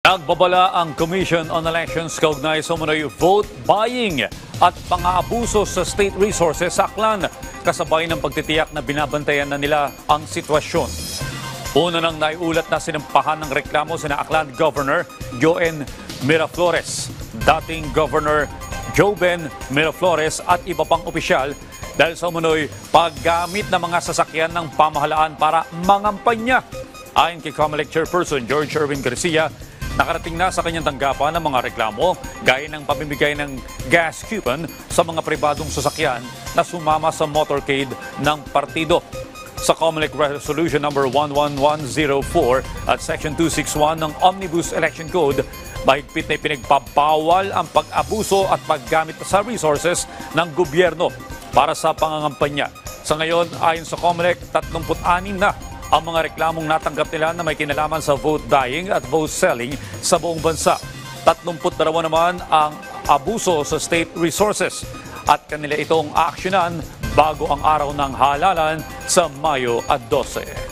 Nagbabala ang Commission on Elections kaugnay sa umano'y vote buying at pang-aabuso sa state resources sa Aklan, kasabay ng pagtitiyak na binabantayan na nila ang sitwasyon. Una nang naiulat na sinampahan ng reklamo sina Aklan Governor Joen Miraflores, dating Governor Joven Miraflores at iba pang opisyal dahil sa umano'y paggamit ng mga sasakyan ng pamahalaan para mangampanya. Ayon kay COMELEC Chairperson George Erwin Garcia, nakarating na sa kanyang tanggapan ng mga reklamo gaya ng pamimigay ng gas coupon sa mga pribadong sasakyan na sumama sa motorcade ng partido. Sa COMELEC Resolution No. 11104 at Section 261 ng Omnibus Election Code, mahigpit na ipinagbabawal ang pag-abuso at paggamit sa resources ng gobyerno para sa pangangampanya. Sa ngayon, ayon sa COMELEC, 36 na ang mga reklamong natanggap nila na may kinalaman sa vote buying at vote selling sa buong bansa. 32 naman ang abuso sa state resources at kanila itong aaksyonan bago ang araw ng halalan sa Mayo 12.